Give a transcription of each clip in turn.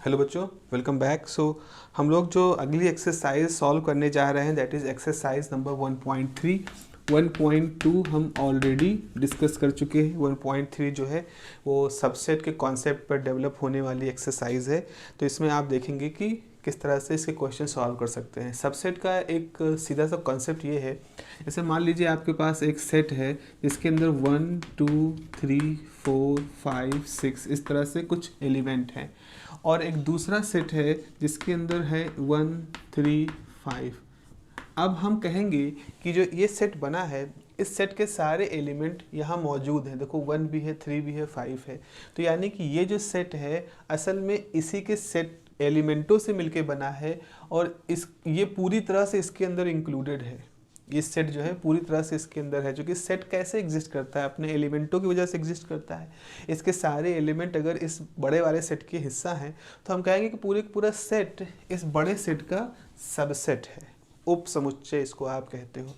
Hello बच्चों, welcome back. हम लोग जो अगली एक्सरसाइज सॉल्व करने जा रहे हैं दैट इज़ एक्सरसाइज नंबर 1.3। 1.2 हम ऑलरेडी डिस्कस कर चुके हैं। 1.3 जो है वो सबसेट के कॉन्सेप्ट पर डेवलप होने वाली एक्सरसाइज है। तो इसमें आप देखेंगे कि किस तरह से इसके क्वेश्चन सॉल्व कर सकते हैं। सबसेट का एक सीधा सा कॉन्सेप्ट ये है, जैसे मान लीजिए आपके पास एक सेट है जिसके अंदर 1 2 3 4 5 6 इस तरह से कुछ एलिमेंट हैं, और एक दूसरा सेट है जिसके अंदर है 1 3 5। अब हम कहेंगे कि जो ये सेट बना है इस सेट के सारे एलिमेंट यहाँ मौजूद हैं। देखो 1 भी है, 3 भी है, 5 है। तो यानी कि ये जो सेट है असल में इसी के सेट एलिमेंटों से मिलके बना है, और ये पूरी तरह से इसके अंदर इंक्लूडेड है। ये सेट जो है पूरी तरह से इसके अंदर है, जो कि सेट कैसे एग्जिस्ट करता है, अपने एलिमेंटों की वजह से एग्जिस्ट करता है। इसके सारे एलिमेंट अगर इस बड़े वाले सेट के हिस्सा हैं तो हम कहेंगे कि पूरा सेट इस बड़े सेट का सबसेट है, उप समुच्चय इसको आप कहते हो।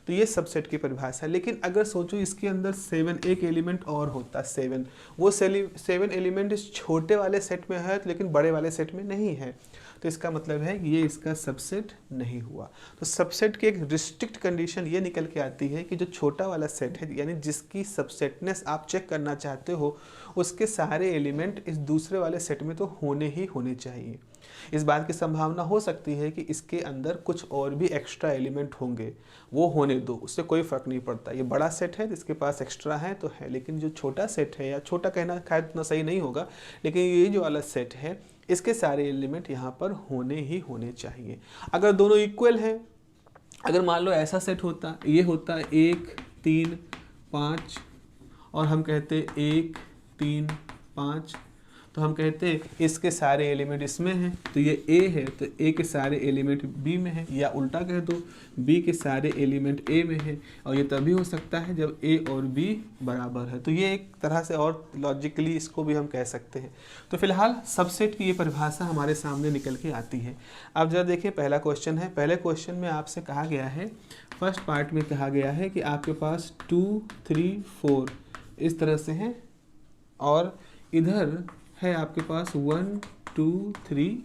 तो ये सबसेट की परिभाषा है। लेकिन अगर सोचो इसके अंदर 7 एक एलिमेंट और होता, 7 वो 7 एलिमेंट इस छोटे वाले सेट में है लेकिन बड़े वाले सेट में नहीं है, तो इसका मतलब है ये इसका सबसेट नहीं हुआ। तो सबसेट की एक रिस्ट्रिक्ट कंडीशन ये निकल के आती है कि जो छोटा वाला सेट है यानी जिसकी सबसेटनेस आप चेक करना चाहते हो उसके सारे एलिमेंट इस दूसरे वाले सेट में तो होने ही होने चाहिए। इस बात की संभावना हो सकती है कि इसके अंदर कुछ और भी एक्स्ट्रा एलिमेंट होंगे, वो होने दो, उससे कोई फ़र्क नहीं पड़ता। ये बड़ा सेट है जिसके पास एक्स्ट्रा है तो है, लेकिन जो छोटा सेट है, या छोटा कहना शायद इतना सही नहीं होगा, लेकिन ये जो वाला सेट है इसके सारे एलिमेंट यहाँ पर होने ही होने चाहिए। अगर दोनों इक्वल हैं, अगर मान लो ऐसा सेट होता, ये होता 1 3 5 और हम कहते 1 3 5, तो हम कहते हैं इसके सारे एलिमेंट इसमें हैं, तो ये A है तो A के सारे एलिमेंट B में है, या उल्टा कह दो B के सारे एलिमेंट A में है। और ये तभी हो सकता है जब A और B बराबर है। तो ये एक तरह से और लॉजिकली इसको भी हम कह सकते हैं। तो फिलहाल सबसेट की ये परिभाषा हमारे सामने निकल के आती है। अब जरा देखिए पहला क्वेश्चन है। पहले क्वेश्चन में आपसे कहा गया है, फर्स्ट पार्ट में कहा गया है कि आपके पास 2 3 4 इस तरह से हैं, और इधर है आपके पास 1 2 3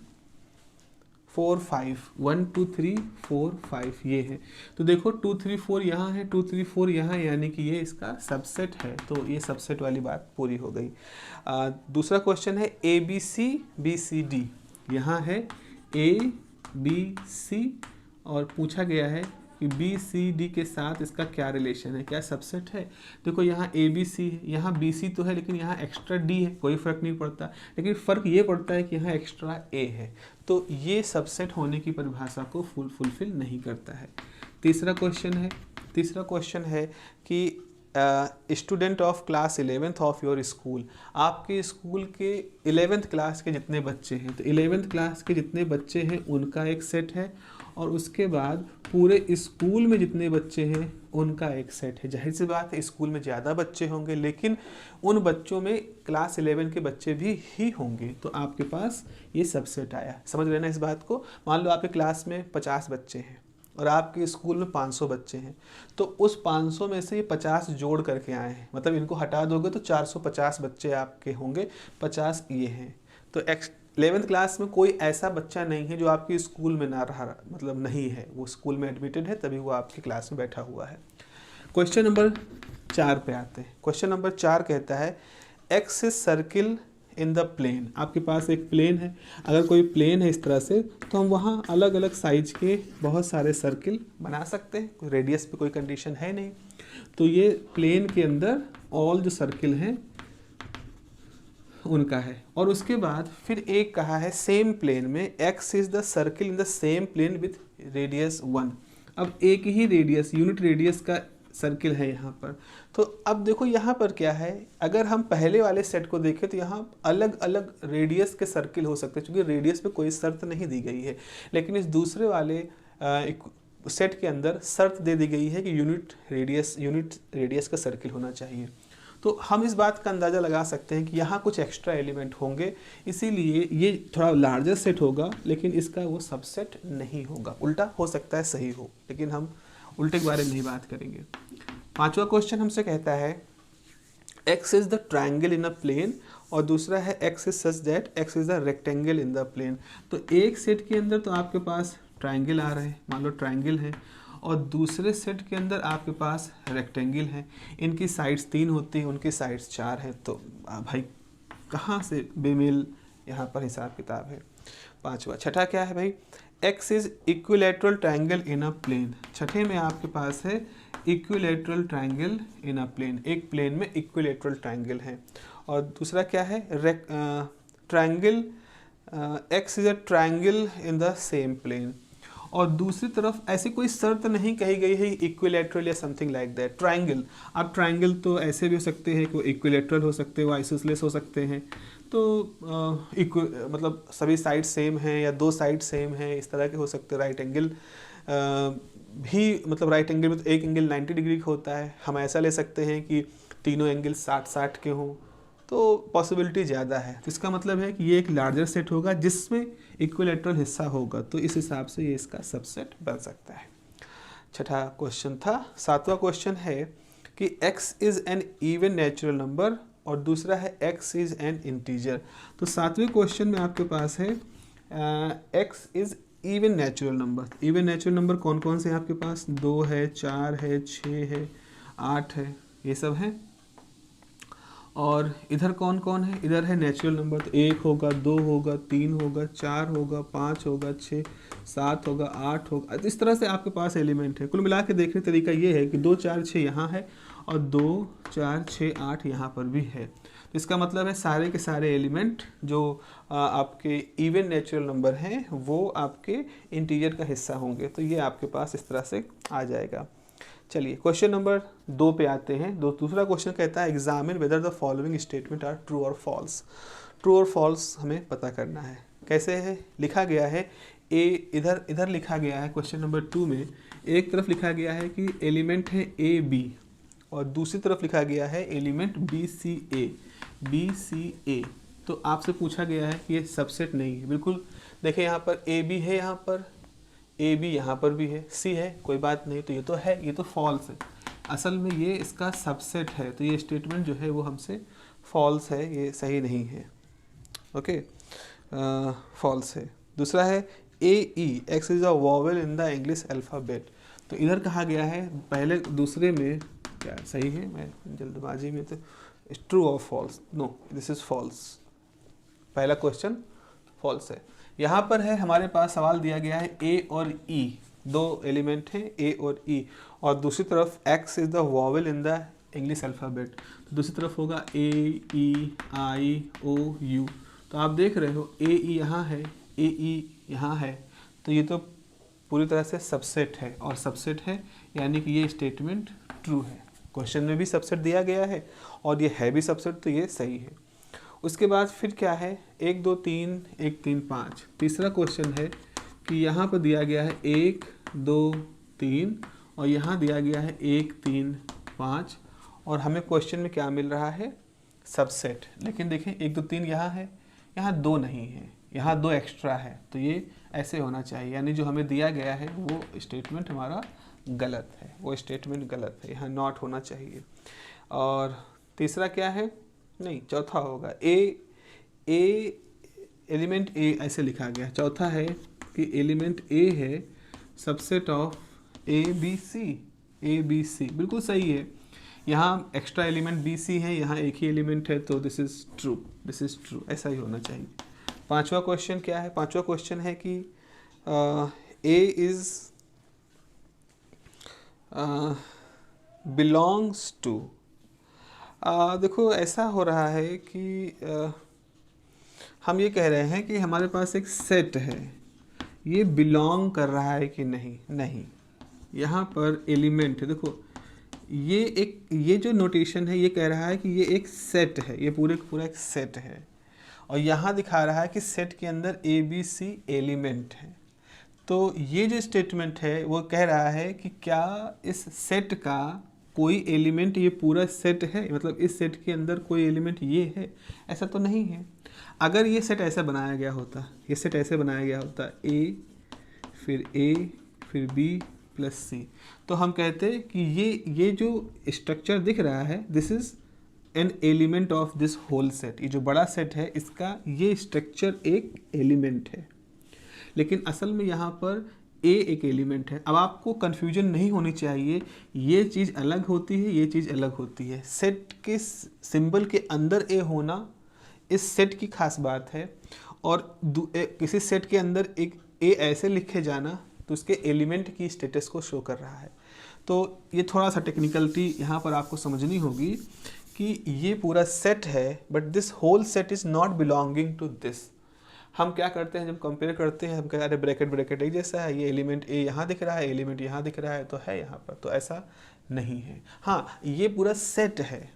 4 5 1 2 3 4 5 ये है। तो देखो 2 3 4 यहाँ है, 2 3 4 यहाँ, यानी कि ये इसका सबसेट है। तो ये सबसेट वाली बात पूरी हो गई। दूसरा क्वेश्चन है ABCBCD, यहाँ है ABC और पूछा गया है कि BCD के साथ इसका क्या रिलेशन है, क्या सबसेट है। देखो यहाँ ABC है, यहाँ BC तो है, लेकिन यहाँ एक्स्ट्रा D है, कोई फ़र्क नहीं पड़ता। लेकिन फ़र्क ये पड़ता है कि यहाँ एक्स्ट्रा A है, तो ये सबसेट होने की परिभाषा को फुलफिल नहीं करता है। तीसरा क्वेश्चन है कि student of class 11th of your school, आपके स्कूल के 11th क्लास के जितने बच्चे हैं, तो 11th क्लास के जितने बच्चे हैं उनका एक सेट है, और उसके बाद पूरे स्कूल में जितने बच्चे हैं उनका एक सेट है। जाहिर सी बात है स्कूल में ज़्यादा बच्चे होंगे, लेकिन उन बच्चों में क्लास 11 के बच्चे भी ही होंगे, तो आपके पास ये सबसेट आया। समझ लेना इस बात को। मान लो आपके क्लास में 50 बच्चे हैं और आपके स्कूल में 500 बच्चे हैं, तो उस 500 में से ये 50 जोड़ करके आए हैं, मतलब इनको हटा दोगे तो 450 बच्चे आपके होंगे, 50 ये हैं। तो 11th क्लास में कोई ऐसा बच्चा नहीं है जो आपके स्कूल में ना रहा, मतलब नहीं है, वो स्कूल में एडमिटेड है तभी वो आपकी क्लास में बैठा हुआ है। क्वेश्चन नंबर 4 पे आते हैं। क्वेश्चन नंबर 4 कहता है X is circle in the plane. आपके पास एक प्लेन है, अगर कोई प्लेन है इस तरह से तो हम वहाँ अलग अलग साइज के बहुत सारे सर्किल बना सकते हैं, कोई रेडियस पे कोई कंडीशन है नहीं। तो ये प्लेन के अंदर ऑल जो सर्किल हैं उनका है। और उसके बाद फिर एक कहा है सेम प्लेन में X is the circle in the same plane with radius 1। अब एक ही रेडियस, यूनिट रेडियस का सर्किल है यहाँ पर। तो अब देखो यहाँ पर क्या है, अगर हम पहले वाले सेट को देखें तो यहाँ अलग अलग रेडियस के सर्किल हो सकते हैं, क्योंकि रेडियस पे कोई शर्त नहीं दी गई है। लेकिन इस दूसरे वाले एक सेट के अंदर शर्त दे दी गई है कि यूनिट रेडियस का सर्किल होना चाहिए। तो हम इस बात का अंदाज़ा लगा सकते हैं कि यहाँ कुछ एक्स्ट्रा एलिमेंट होंगे, इसीलिए ये थोड़ा लार्जर सेट होगा, लेकिन इसका वो सबसेट नहीं होगा। उल्टा हो सकता है सही हो, लेकिन हम उल्टे के बारे में नहीं बात करेंगे। 5वां क्वेश्चन हमसे कहता है X is the triangle in a plane और दूसरा है x is such that x is a rectangle in the plane. तो एक सेट के अंदर तो आपके पास ट्राइंगल आ रहे हैं, मान लो ट्राइंगल है, और दूसरे सेट के अंदर आपके पास रेक्टेंगल है, इनकी साइड्स 3 होती हैं, उनकी साइड्स 4 है। तो भाई कहाँ से बेमेल यहाँ पर हिसाब किताब है। पांचवा, छठा क्या है भाई, x is equilateral triangle in a plane. छठे में आपके पास है equilateral triangle in a plane, एक प्लेन में इक्विलेटरल ट्राइंगल है। और दूसरा क्या है, triangle x is a triangle in the same plane. और दूसरी तरफ ऐसी कोई शर्त नहीं कही गई है इक्विलेटरल या समथिंग लाइक दैट। ट्राइंगल, अब ट्राइंगल तो ऐसे भी हो सकते हैं कि वो इक्विलेटरल हो सकते हैं, वो आइसोसेलेस हो सकते हैं, तो मतलब सभी साइड सेम हैं या 2 साइड सेम हैं, इस तरह के हो सकते हैं। राइट एंगल भी, मतलब राइट एंगल में तो एक एंगल 90 डिग्री का होता है, हम ऐसा ले सकते हैं कि तीनों एंगल 60-60 के हों, तो पॉसिबिलिटी ज़्यादा है। तो इसका मतलब है कि ये एक लार्जर सेट होगा जिसमें इक्विलेटरल हिस्सा होगा, तो इस हिसाब से ये इसका सबसेट बन सकता है। छठा क्वेश्चन था। सातवां क्वेश्चन है कि x is an even natural number और दूसरा है x इज़ एन इंटीजर। तो सातवें क्वेश्चन में आपके पास है x is even natural number. Even natural number कौन कौन से हैं आपके पास, 2 है, 4 है, 6 है, 8 है, ये सब हैं। और इधर कौन कौन है, इधर है नेचुरल नंबर, तो 1 होगा, 2 होगा, 3 होगा, 4 होगा, 5 होगा, 6, 7 होगा, 8 होगा। इस तरह से आपके पास एलिमेंट है। कुल मिला के देखने का तरीका ये है कि 2, 4, 6 यहाँ है और 2, 4, 6, 8 यहाँ पर भी है। तो इसका मतलब है सारे के सारे एलिमेंट जो आपके इवन नेचुरल नंबर हैं वो आपके इंटीजर का हिस्सा होंगे। तो ये आपके पास इस तरह से आ जाएगा। चलिए क्वेश्चन नंबर 2 पे आते हैं। दूसरा क्वेश्चन कहता है examine whether the following statement are true और फॉल्स। ट्रू और फॉल्स हमें पता करना है। कैसे है, लिखा गया है ए, इधर लिखा गया है क्वेश्चन नंबर 2 में, एक तरफ लिखा गया है कि एलिमेंट है ए बी और दूसरी तरफ लिखा गया है एलिमेंट बी सी ए। तो आपसे पूछा गया है कि ये सबसेट नहीं है। बिल्कुल देखिए यहाँ पर ए बी है, यहाँ पर ए बी यहाँ पर भी है, सी है, कोई बात नहीं, तो ये तो है, ये तो फॉल्स है। असल में ये इसका सबसेट है, तो ये स्टेटमेंट जो है वो हमसे फॉल्स है, ये सही नहीं है। ओके, फॉल्स है। दूसरा है A E x is a vowel in the English alphabet. तो इधर कहा गया है, पहले दूसरे में क्या सही है, मैं जल्दबाजी में, तो ट्रू और false, no this is false. पहला क्वेश्चन फॉल्स है। यहाँ पर है हमारे पास सवाल दिया गया है ए और ई, 2 एलिमेंट हैं ए और ई, और दूसरी तरफ x is the vowel in the English alphabet, तो दूसरी तरफ होगा ए ई आई ओ यू। तो आप देख रहे हो ए ई यहाँ है, ए ई यहाँ है, तो ये तो पूरी तरह से सबसेट है, और सबसेट है यानी कि ये स्टेटमेंट ट्रू है। क्वेश्चन में भी सबसेट दिया गया है और ये है भी सबसेट, तो ये सही है। उसके बाद फिर क्या है, 1 2 3 1 3 5। तीसरा क्वेश्चन है कि यहाँ पर दिया गया है 1 2 3 और यहाँ दिया गया है 1 3 5, और हमें क्वेश्चन में क्या मिल रहा है, सबसेट। लेकिन देखें 1 2 3 यहाँ है, यहाँ 2 नहीं है, यहाँ 2 एक्स्ट्रा है, तो ये ऐसे होना चाहिए, यानी जो हमें दिया गया है वो स्टेटमेंट हमारा गलत है, वो स्टेटमेंट गलत है, यहाँ नॉट होना चाहिए। और तीसरा क्या है, नहीं चौथा होगा ए एलिमेंट ए ऐसे लिखा गया। चौथा है कि एलिमेंट ए है subset of A B C, बिल्कुल सही है। यहाँ एक्स्ट्रा एलिमेंट बी सी है, यहाँ एक ही एलिमेंट है, तो दिस इज ट्रू, ऐसा ही होना चाहिए। पांचवा क्वेश्चन क्या है, पांचवा क्वेश्चन है कि ए इज बिलोंग्स टू। देखो ऐसा हो रहा है कि हम ये कह रहे हैं कि हमारे पास एक सेट है, ये बिलोंग कर रहा है कि नहीं। यहाँ पर एलिमेंट है, देखो ये जो नोटेशन है ये कह रहा है कि ये एक सेट है, ये पूरा एक सेट है, और यहाँ दिखा रहा है कि सेट के अंदर ए बी सी एलिमेंट है। तो ये जो स्टेटमेंट है वो कह रहा है कि क्या इस सेट का कोई एलिमेंट, ये पूरा सेट है, मतलब इस सेट के अंदर कोई एलिमेंट ये है, ऐसा तो नहीं है। अगर ये सेट ऐसा बनाया गया होता, ये सेट ऐसे बनाया गया होता ए फिर बी प्लस सी, तो हम कहते कि ये जो स्ट्रक्चर दिख रहा है this is an element of this whole set. ये जो बड़ा सेट है इसका ये स्ट्रक्चर एक एलिमेंट है, लेकिन असल में यहाँ पर ए एक एलिमेंट है। अब आपको कन्फ्यूजन नहीं होनी चाहिए, ये चीज़ अलग होती है, ये चीज़ अलग होती है। सेट के सिंबल के अंदर ए होना इस सेट की खास बात है, और किसी सेट के अंदर एक ए ऐसे लिखे जाना तो उसके एलिमेंट की स्टेटस को शो कर रहा है। तो ये थोड़ा सा टेक्निकलिटी यहाँ पर आपको समझनी होगी कि ये पूरा सेट है, but this whole set is not belonging to this. हम क्या करते हैं जब कंपेयर करते हैं, हम कहते हैं अरे ब्रैकेट एक जैसा है, ये एलिमेंट ए यहाँ दिख रहा है, एलिमेंट यहाँ दिख रहा है, तो है यहाँ पर, तो ऐसा नहीं है। हाँ, ये पूरा सेट है।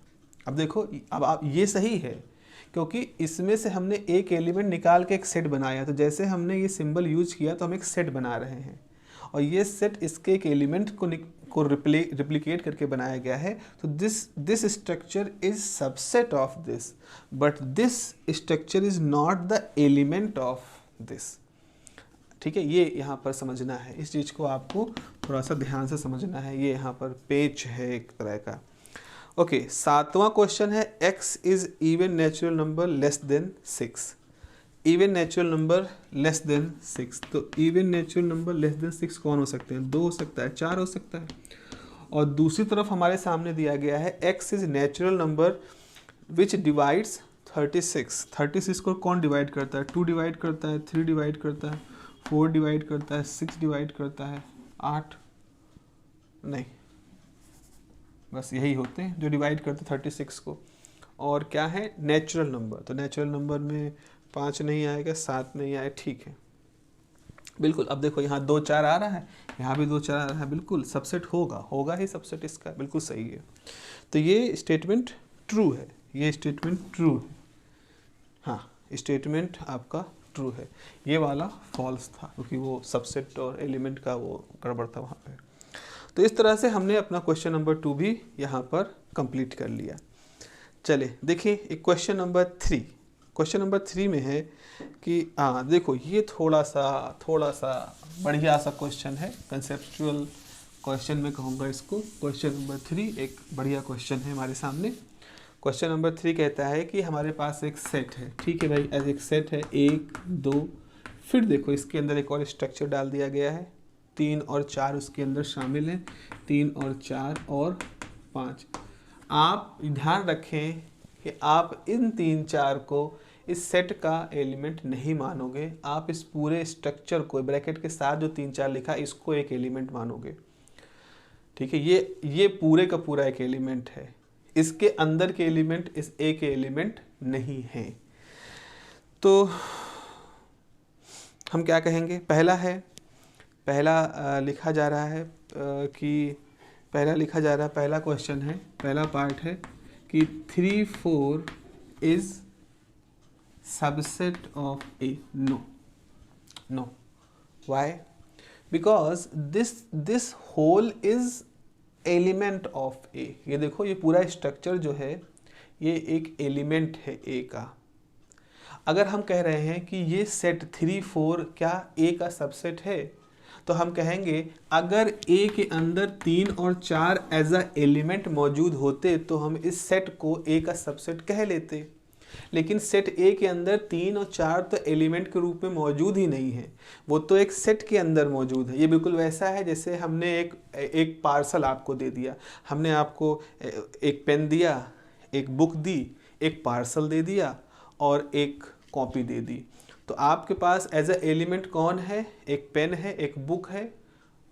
अब देखो, अब आप ये सही है क्योंकि इसमें से हमने एक एलिमेंट निकाल के एक सेट बनाया, तो जैसे हमने ये सिंबल यूज किया तो हम एक सेट बना रहे हैं, और ये सेट इसके एक एलिमेंट को रिप्लिकेट करके बनाया गया है। तो this structure is subset of this, but this structure is not the element of this. ठीक है, ये यहाँ पर समझना है, इस चीज़ को आपको थोड़ा सा ध्यान से समझना है। ये यहाँ पर पेच है एक तरह का। ओके, 7वां क्वेश्चन है x is even natural number less than 6। Even natural number less than 6, तो even natural number less than 6 कौन हो सकते हैं? 2 हो सकता है, 4 हो सकता है। और दूसरी तरफ हमारे सामने दिया गया है x is natural number which divides 36। 36 को कौन डिवाइड करता है? 2 डिवाइड करता है, 3 डिवाइड करता है, 4 डिवाइड करता है, 6 डिवाइड करता है, 8 नहीं, बस यही होते हैं जो डिवाइड करते 36 को। और क्या है? Natural number. तो नेचुरल नंबर में 5 नहीं आएगा, 7 नहीं आएगा, ठीक है, बिल्कुल। अब देखो यहाँ 2 4 आ रहा है, यहाँ भी 2 4 आ रहा है, बिल्कुल सबसेट होगा ही सबसेट इसका, बिल्कुल सही है। तो ये स्टेटमेंट ट्रू है, ये स्टेटमेंट ट्रू है। हाँ, स्टेटमेंट आपका ट्रू है। ये वाला फॉल्स था क्योंकि वो सबसेट और एलिमेंट का वो गड़बड़ था वहाँ पे। तो इस तरह से हमने अपना क्वेश्चन नंबर 2 भी यहाँ पर कंप्लीट कर लिया। चले देखिए एक क्वेश्चन नंबर 3। क्वेश्चन नंबर 3 में है कि देखो ये थोड़ा सा बढ़िया सा क्वेश्चन है, कंसेप्चुअल क्वेश्चन में कहूँगा इसको। क्वेश्चन नंबर 3 एक बढ़िया क्वेश्चन है हमारे सामने। क्वेश्चन नंबर 3 कहता है कि हमारे पास एक सेट है, ठीक है भाई, एज एक सेट है 1 2, फिर देखो इसके अंदर एक और स्ट्रक्चर डाल दिया गया है, 3 और 4 उसके अंदर शामिल हैं, 3 और 4 और 5। आप ध्यान रखें कि आप इन 3 4 को इस सेट का एलिमेंट नहीं मानोगे, आप इस पूरे स्ट्रक्चर को ब्रैकेट के साथ जो 3 4 लिखा इसको एक एलिमेंट मानोगे, ठीक है। ये पूरे का पूरा एक एलिमेंट है, इसके अंदर के एलिमेंट इस ए के एलिमेंट नहीं हैं। तो हम क्या कहेंगे? पहला लिखा जा रहा है पहला क्वेश्चन है, पहला पार्ट है कि 3 4 is subset of A. No why? Because this whole is element of A. ये देखो, ये पूरा स्ट्रक्चर जो है ये एक एलिमेंट है ए का। अगर हम कह रहे हैं कि ये सेट 3 4 क्या ए का सबसेट है, तो हम कहेंगे अगर ए के अंदर 3 और 4 एज अ एलिमेंट मौजूद होते तो हम इस सेट को ए का सबसेट कह लेते। लेकिन सेट ए के अंदर 3 और 4 तो एलिमेंट के रूप में मौजूद ही नहीं है, वो तो एक सेट के अंदर मौजूद है। ये बिल्कुल वैसा है जैसे हमने एक पार्सल आपको दे दिया, हमने आपको एक पेन दिया, एक बुक दी, एक पार्सल दे दिया और एक कॉपी दे दी। तो आपके पास एज अ एलिमेंट कौन है? एक पेन है, एक बुक है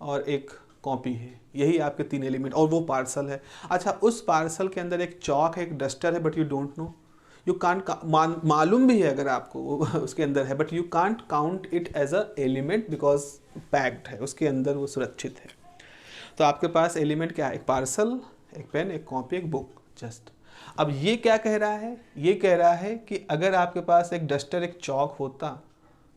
और एक कॉपी है, यही आपके 3 एलिमेंट, और वो पार्सल है। अच्छा, उस पार्सल के अंदर एक चॉक है, एक डस्टर है, but you don't know, you can't, मालूम भी है अगर आपको उसके अंदर है, but you can't count it as a element because packed है, उसके अंदर वो सुरक्षित है। तो आपके पास एलिमेंट क्या है? एक पार्सल, एक पेन, एक कॉपी, एक बुक, जस्ट। अब ये क्या कह रहा है? ये कह रहा है कि अगर आपके पास एक डस्टर, एक चॉक होता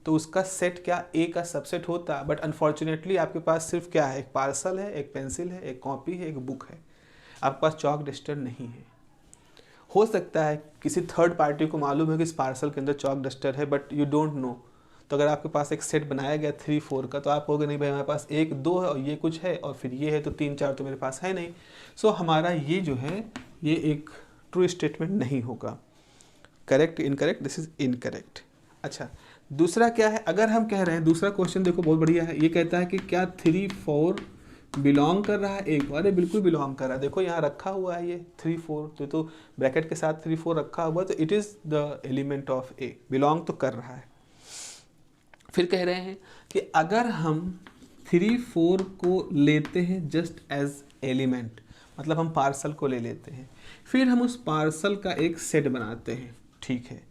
तो उसका सेट क्या ए का सबसेट होता, बट अनफॉर्चुनेटली आपके पास सिर्फ क्या है? एक पार्सल है, एक पेंसिल है, एक कॉपी है, एक बुक है, आपके पास चॉक डस्टर नहीं है। हो सकता है किसी थर्ड पार्टी को मालूम है कि इस पार्सल के अंदर चॉक डस्टर है, बट यू डोंट नो। तो अगर आपके पास एक सेट बनाया गया 3 4 का, तो आप कहोगे नहीं भाई हमारे पास 1 2 है और ये कुछ है और फिर ये है, तो 3 4 तो मेरे पास है नहीं। सो हमारा ये जो है ये एक ट्रू स्टेटमेंट नहीं होगा। Correct incorrect, this is incorrect. अच्छा, दूसरा क्या है, अगर हम कह रहे हैं, दूसरा क्वेश्चन देखो बहुत बढ़िया है, ये कहता है कि क्या 3 4 बिलोंग कर रहा है ए को। अरे बिल्कुल बिलोंग कर रहा है, देखो यहाँ रखा हुआ है ये 3 4, तो ब्रैकेट के साथ 3 4 रखा हुआ है, तो it is the element of A, belong तो कर रहा है। फिर कह रहे हैं कि अगर हम 3 4 को लेते हैं जस्ट एज एलिमेंट, मतलब हम पार्सल को ले लेते हैं, फिर हम उस पार्सल का एक सेट बनाते हैं, ठीक है,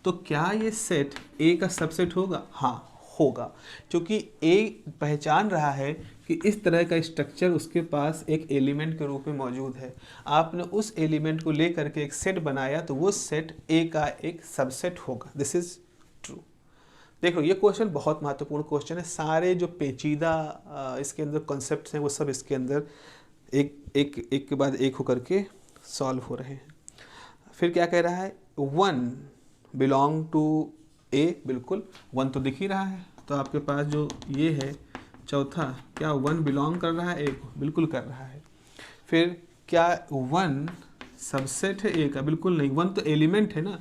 तो क्या ये सेट ए का सबसेट होगा? हाँ होगा, क्योंकि ए पहचान रहा है कि इस तरह का स्ट्रक्चर उसके पास एक एलिमेंट के रूप में मौजूद है। आपने उस एलिमेंट को लेकर के एक सेट बनाया, तो वो सेट ए का एक सबसेट होगा। This is true. देखो ये क्वेश्चन बहुत महत्वपूर्ण क्वेश्चन है, सारे जो पेचीदा इसके अंदर कॉन्सेप्ट्स हैं वो सब इसके अंदर एक के बाद एक होकर के सॉल्व हो रहे हैं। फिर क्या कह रहा है, 1 बिलोंग टू ए, बिल्कुल 1 तो दिख ही रहा है, तो आपके पास जो ये है चौथा, क्या 1 बिलोंग कर रहा है ए को? बिल्कुल कर रहा है। फिर क्या 1 सबसेट है ए का? बिल्कुल नहीं, 1 तो एलिमेंट है ना।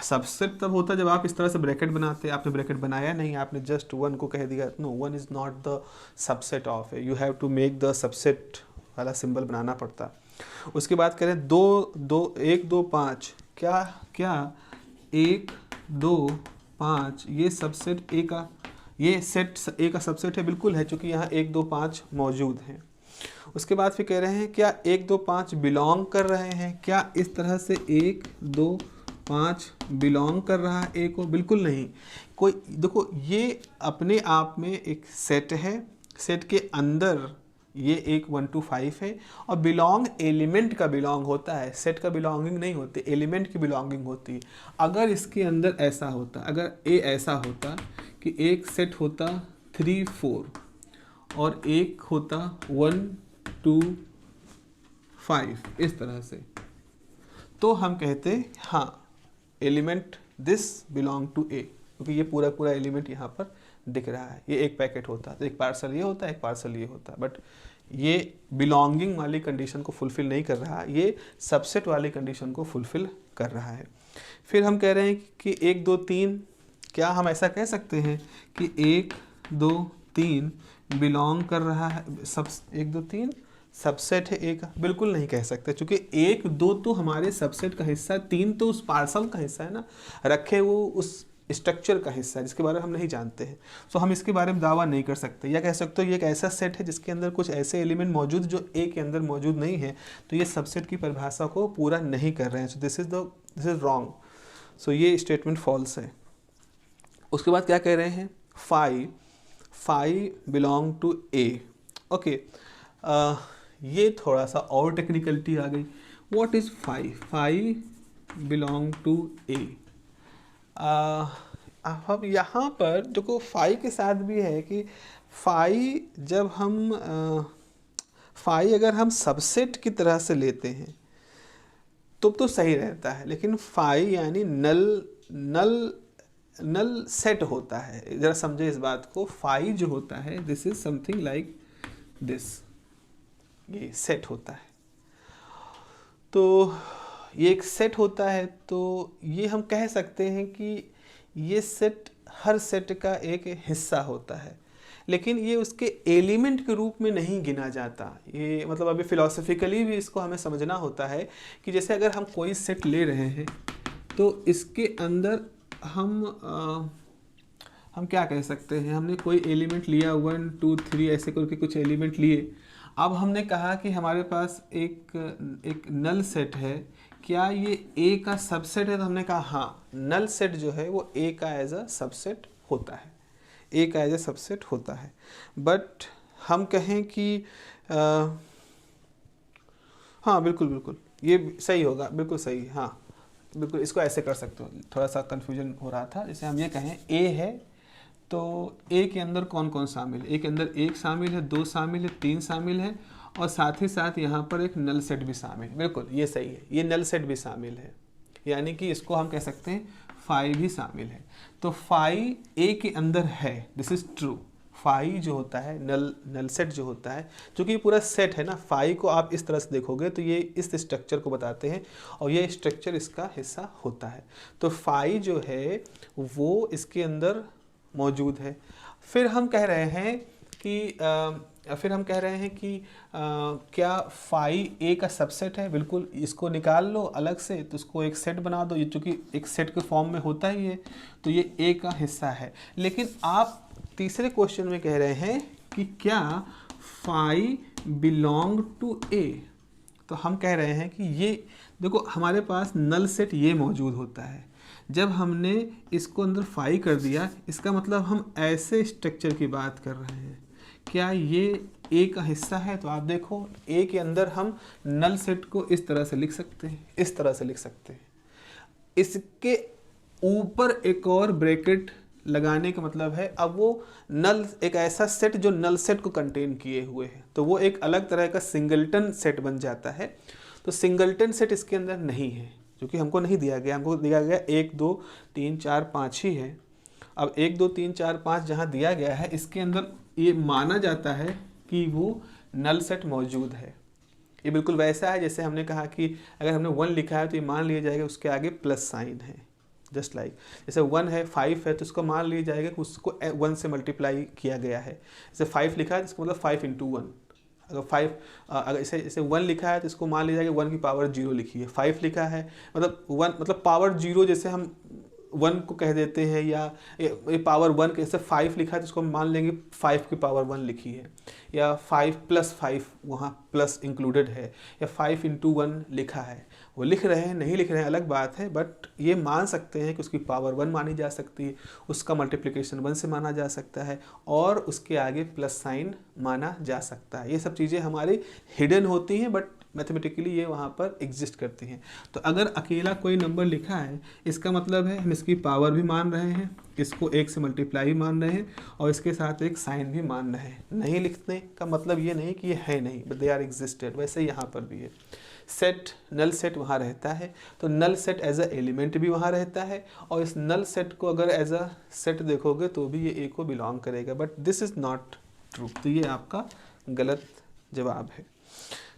सबसेट तब होता है जब आप इस तरह से ब्रैकेट बनाते हैं, आपने ब्रैकेट बनाया नहीं, आपने जस्ट 1 को कह दिया। No, 1 is not the subset of A, you have to make the subset वाला सिंबल बनाना पड़ता। उसके बाद करें 1 2 5, क्या 1 2 5 ये सबसेट ए का, ये सेट ए का सबसेट है? बिल्कुल है, क्योंकि यहाँ 1 2 5 मौजूद हैं। उसके बाद फिर कह रहे हैं क्या 1 2 5 बिलोंग कर रहे हैं? क्या इस तरह से 1 2 5 बिलोंग कर रहा है ए को? बिल्कुल नहीं। कोई देखो ये अपने आप में एक सेट है, सेट के अंदर ये एक 1 2 5 है, और बिलोंग एलिमेंट का बिलोंग होता है, सेट का बिलोंगिंग नहीं होती, एलिमेंट की बिलोंगिंग होती है। अगर इसके अंदर ऐसा होता, अगर ए ऐसा होता कि एक सेट होता 3 4 और एक होता 1 2 5 इस तरह से, तो हम कहते हाँ एलिमेंट दिस बिलोंग टू ए, क्योंकि ये पूरा एलिमेंट यहाँ पर दिख रहा है। ये एक पैकेट होता है, तो एक पार्सल ये होता है, एक पार्सल ये होता है, बट ये बिलोंगिंग वाली कंडीशन को फुलफिल नहीं कर रहा, ये सबसेट वाली कंडीशन को फुलफिल कर रहा है। फिर हम कह रहे हैं कि 1 2 3, क्या हम ऐसा कह सकते हैं कि 1 2 3 बिलोंग कर रहा है, 1 2 3 सबसेट है ए का? बिल्कुल नहीं कह सकते, क्योंकि 1 2 तो हमारे सबसेट का हिस्सा है, 3 तो उस पार्सल का हिस्सा है ना, रखे वो उस स्ट्रक्चर का हिस्सा है जिसके बारे में हम नहीं जानते हैं। सो हम इसके बारे में दावा नहीं कर सकते, या कह सकते हो ये एक ऐसा सेट है जिसके अंदर कुछ ऐसे एलिमेंट मौजूद जो ए के अंदर मौजूद नहीं है, तो ये सबसेट की परिभाषा को पूरा नहीं कर रहे हैं। So this is wrong. So ये स्टेटमेंट फॉल्स है। उसके बाद क्या कह रहे हैं, 5 बिलोंग टू ए। ओके, ये थोड़ा सा और टेक्निकलिटी आ गई। व्हाट इज 5 बिलोंग टू ए। हम यहाँ पर देखो 5 के साथ भी है कि 5 जब हम 5 अगर हम सबसेट की तरह से लेते हैं तो सही रहता है, लेकिन 5 यानी नल सेट होता है। ज़रा समझे इस बात को, 5 जो होता है this is something like this, ये सेट होता है, तो ये एक सेट होता है। तो ये हम कह सकते हैं कि ये सेट हर सेट का एक हिस्सा होता है, लेकिन ये उसके एलिमेंट के रूप में नहीं गिना जाता। ये मतलब अभी फिलॉसफिकली भी इसको हमें समझना होता है कि जैसे अगर हम कोई सेट ले रहे हैं तो इसके अंदर हम क्या कह सकते हैं, हमने कोई एलिमेंट लिया 1 2 3 ऐसे करके कुछ एलिमेंट लिए। अब हमने कहा कि हमारे पास एक नल सेट है, क्या ये ए का सबसेट है? तो हमने कहा हाँ, नल सेट जो है वो ए का एज अ सबसेट होता है, ए का एज अ सबसेट होता है। बट हम कहें कि हाँ बिल्कुल ये सही होगा, बिल्कुल सही, हाँ बिल्कुल इसको ऐसे कर सकते हो। थोड़ा सा कन्फ्यूजन हो रहा था, जैसे हम ये कहें ए है तो ए के अंदर कौन कौन शामिल है? ए के अंदर 1 शामिल है, 2 शामिल है, 3 शामिल है, और साथ ही साथ यहाँ पर एक नल सेट भी शामिल है। बिल्कुल ये सही है, ये नल सेट भी शामिल है, यानी कि इसको हम कह सकते हैं 5 भी शामिल है। तो 5 ए के अंदर है, दिस इज ट्रू, फाई जो होता है नल सेट जो होता है, क्योंकि ये पूरा सेट है ना, फाई को आप इस तरह से देखोगे तो ये इस स्ट्रक्चर को बताते हैं और ये स्ट्रक्चर इसका हिस्सा होता है। तो फाई जो है वो इसके अंदर मौजूद है। फिर हम कह रहे हैं कि क्या फाई ए का सबसेट है? बिल्कुल, इसको निकाल लो अलग से तो उसको एक सेट बना दो, ये चूँकि एक सेट के फॉर्म में होता ही है तो ये ए का हिस्सा है। लेकिन आप तीसरे क्वेश्चन में कह रहे हैं कि क्या फाई बिलोंग टू ए, तो हम कह रहे हैं कि ये देखो हमारे पास नल सेट ये मौजूद होता है। जब हमने इसको अंदर फाई कर दिया, इसका मतलब हम ऐसे स्ट्रक्चर की बात कर रहे हैं। क्या ये ए का हिस्सा है? तो आप देखो ए के अंदर हम नल सेट को इस तरह से लिख सकते हैं, इस तरह से लिख सकते हैं। इसके ऊपर एक और ब्रैकेट लगाने का मतलब है अब वो नल एक ऐसा सेट जो नल सेट को कंटेन किए हुए है, तो वो एक अलग तरह का सिंगलटन सेट बन जाता है। तो सिंगलटन सेट इसके अंदर नहीं है, क्योंकि हमको नहीं दिया गया, हमको दिया गया 1 2 3 4 5 ही है। अब 1 2 3 4 5 जहाँ दिया गया है इसके अंदर ये माना जाता है कि वो नल सेट मौजूद है। ये बिल्कुल वैसा है जैसे हमने कहा कि अगर हमने 1 लिखा है तो ये मान लिया जाएगा उसके आगे प्लस साइन है। जस्ट लाइक जैसे 1 है 5 है तो उसको मान लिया जाएगा कि उसको 1 से मल्टीप्लाई किया गया है। जैसे 5 लिखा है तो इसको मतलब 5 × 1। अगर इसे 1 लिखा है तो इसको मान लिया जाएगा 1 की पावर 0 लिखी है। 5 लिखा है मतलब 1 मतलब पावर 0 जैसे हम 1 को कह देते हैं, या ये पावर 1 के जैसे 5 लिखा है तो इसको हम मान लेंगे 5 की पावर 1 लिखी है, या 5 + 5 वहाँ प्लस इंक्लूडेड है, या 5 × 1 लिखा है। वो लिख रहे हैं नहीं लिख रहे हैं अलग बात है, बट ये मान सकते हैं कि उसकी पावर 1 मानी जा सकती है, उसका मल्टीप्लिकेशन 1 से माना जा सकता है और उसके आगे प्लस साइन माना जा सकता है। ये सब चीज़ें हमारी हिडन होती हैं बट मैथमेटिकली ये वहाँ पर एग्जिस्ट करती हैं। तो अगर अकेला कोई नंबर लिखा है इसका मतलब है हम इसकी पावर भी मान रहे हैं, इसको 1 से मल्टीप्लाई भी मान रहे हैं और इसके साथ एक साइन भी मान रहे हैं। नहीं लिखने का मतलब ये नहीं कि ये है नहीं, बट दे आर एग्जिस्टेड। वैसे यहाँ पर भी है। सेट नल सेट वहाँ रहता है तो null set as a element भी वहाँ रहता है, और इस नल सेट को अगर एज अ सेट देखोगे तो भी ये ए को बिलोंग करेगा, but this is not true. तो ये आपका गलत जवाब है।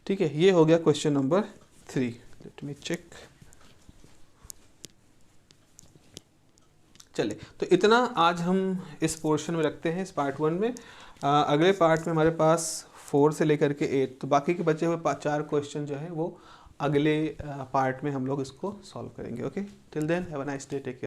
ठीक है, ये हो गया question number 3। Let me check. चलिए, तो इतना आज हम इस पोर्शन में रखते हैं, इस पार्ट 1 में। अगले पार्ट में हमारे पास 4 से लेकर के 8, तो बाकी के बचे हुए 4 क्वेश्चन जो है वो अगले पार्ट में हम लोग इसको सॉल्व करेंगे। Okay, till then have a nice day, take care.